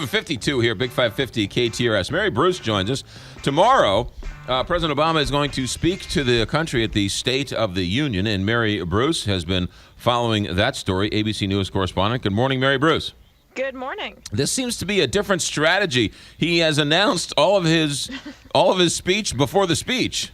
7:52 here, Big 550 KTRS. Mary Bruce joins us. Tomorrow, President Obama is going to speak to the country at the State of the Union, and Mary Bruce has been following that story, ABC News correspondent. Good morning, Mary Bruce. Good morning. This seems to be a different strategy. He has announced all of his speech before the speech.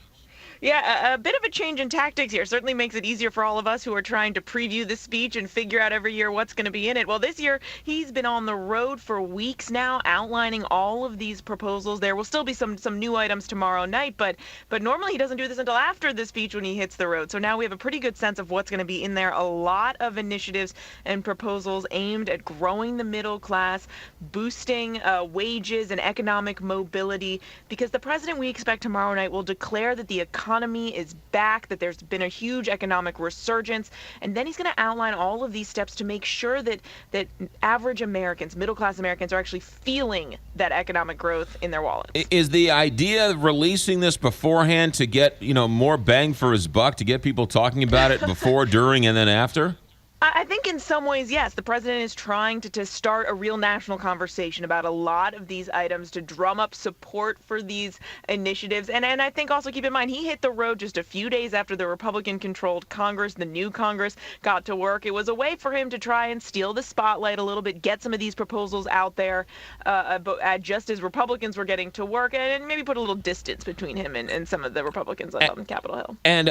Yeah, a bit of a change in tactics here. Certainly makes it easier for all of us who are trying to preview the speech and figure out every year what's going to be in it. Well, this year, he's been on the road for weeks now, outlining all of these proposals. There will still be some new items tomorrow night, but normally he doesn't do this until after the speech when he hits the road. So now we have a pretty good sense of what's going to be in there. A lot of initiatives and proposals aimed at growing the middle class, boosting wages and economic mobility, because the president, we expect tomorrow night, will declare that the economy is back, that there's been a huge economic resurgence, and then he's going to outline all of these steps to make sure that average Americans, middle-class Americans, are actually feeling that economic growth in their wallets. Is the idea of releasing this beforehand to get, more bang for his buck, to get people talking about it before, during, and then after? I think in some ways, yes. The president is trying to start a real national conversation about a lot of these items to drum up support for these initiatives. And I think also keep in mind, he hit the road just a few days after the Republican-controlled Congress, the new Congress, got to work. It was a way for him to try and steal the spotlight a little bit, get some of these proposals out there, but just as Republicans were getting to work, and maybe put a little distance between him and some of the Republicans on Capitol Hill. And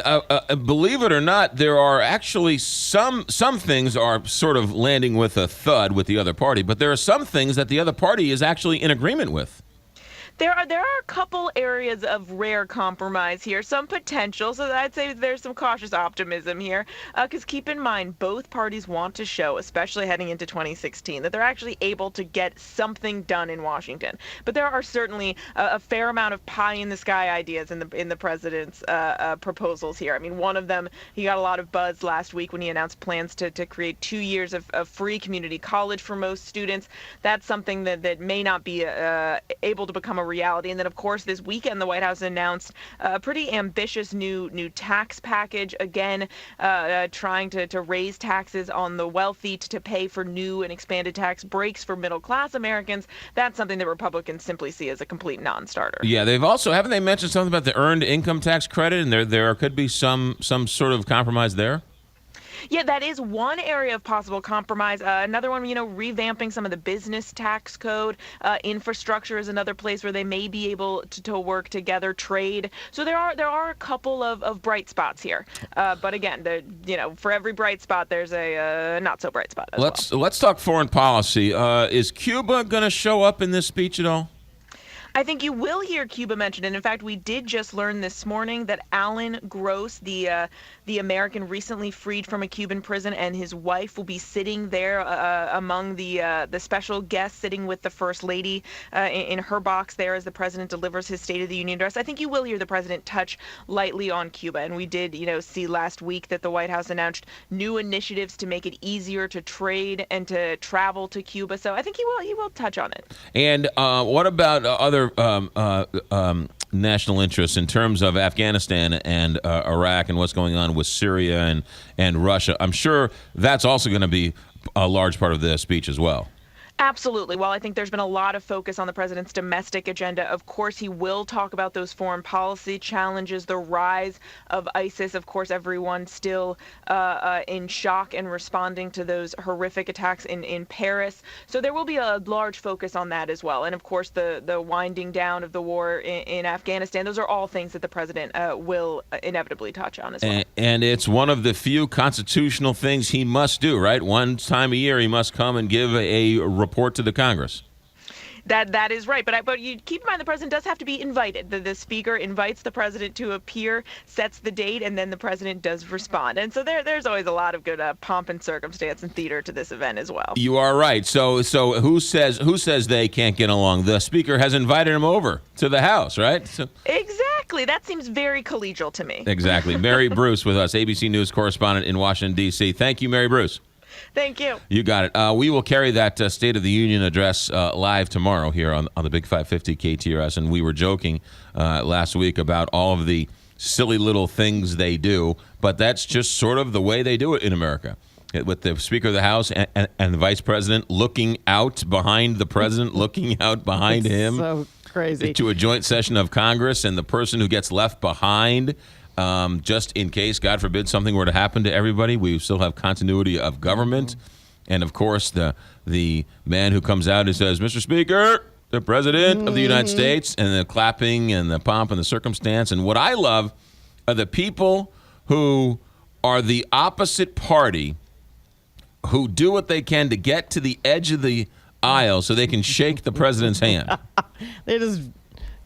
believe it or not, there are actually some things are sort of landing with a thud with the other party, but there are some things that the other party is actually in agreement with. There are a couple areas of rare compromise here, some potential, so I'd say there's some cautious optimism here, because keep in mind, both parties want to show, especially heading into 2016, that they're actually able to get something done in Washington. But there are certainly a fair amount of pie-in-the-sky ideas in the president's proposals here. I mean, one of them, he got a lot of buzz last week when he announced plans to create 2 years of free community college for most students. That's something that may not be able to become a reality. And then, of course, this weekend, the White House announced a pretty ambitious new tax package, again, trying to raise taxes on the wealthy to pay for new and expanded tax breaks for middle-class Americans. That's something that Republicans simply see as a complete non-starter. Yeah, haven't they mentioned something about the earned income tax credit, and there could be some sort of compromise there? Yeah, that is one area of possible compromise. Another one, revamping some of the business tax code. Infrastructure is another place where they may be able to work together, trade. So there are a couple of bright spots here. But again, for every bright spot, there's a not so bright spot as well. Let's talk foreign policy. Is Cuba going to show up in this speech at all? I think you will hear Cuba mentioned, and in fact, we did just learn this morning that Alan Gross, the American recently freed from a Cuban prison, and his wife will be sitting there among the special guests, sitting with the First Lady in her box there as the president delivers his State of the Union address. I think you will hear the president touch lightly on Cuba, and we did, see last week that the White House announced new initiatives to make it easier to trade and to travel to Cuba. So I think he will touch on it. And what about other national interests in terms of Afghanistan and Iraq and what's going on with Syria and Russia? I'm sure that's also going to be a large part of the speech as well. Absolutely. While I think there's been a lot of focus on the president's domestic agenda, of course, he will talk about those foreign policy challenges, the rise of ISIS. Of course, everyone still in shock and responding to those horrific attacks in Paris. So there will be a large focus on that as well. And of course, the winding down of the war in Afghanistan. Those are all things that the president will inevitably touch on as well. And it's one of the few constitutional things he must do, right? One time a year, he must come and give a report to the Congress. That is right, but you keep in mind the president does have to be invited. The speaker invites the president to appear, sets the date, and then the president does respond. And so there's always a lot of good pomp and circumstance and theater to this event as well. You are right. So who says they can't get along? The speaker has invited him over to the House, right? Exactly. That seems very collegial to me. Exactly. Mary Bruce with us, ABC News correspondent in Washington, D.C. Thank you, Mary Bruce. Thank you. You got it. We will carry that State of the Union address live tomorrow here on the Big 550 KTRS. And we were joking last week about all of the silly little things they do, but that's just sort of the way they do it in America. with the Speaker of the House and the Vice President looking out behind the President, looking out behind him. So crazy. To a joint session of Congress, and the person who gets left behind, just in case, God forbid, something were to happen to everybody, we still have continuity of government. And, of course, the man who comes out and says, Mr. Speaker, the President of the United States, and the clapping and the pomp and the circumstance. And what I love are the people who are the opposite party who do what they can to get to the edge of the aisle so they can shake the president's hand. They just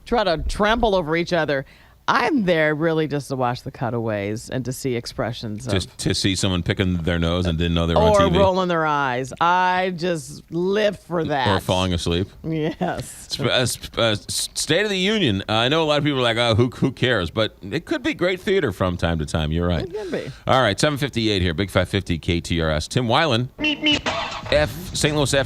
try to trample over each other. I'm there really just to watch the cutaways and to see expressions. Just to see someone picking their nose and didn't know they were on TV. Or rolling their eyes. I just live for that. Or falling asleep. Yes. State of the Union. I know a lot of people are like, oh, who cares? But it could be great theater from time to time. You're right. It can be. All right, 7:58 here, Big 550 KTRS. Tim Weiland, St. Louis F.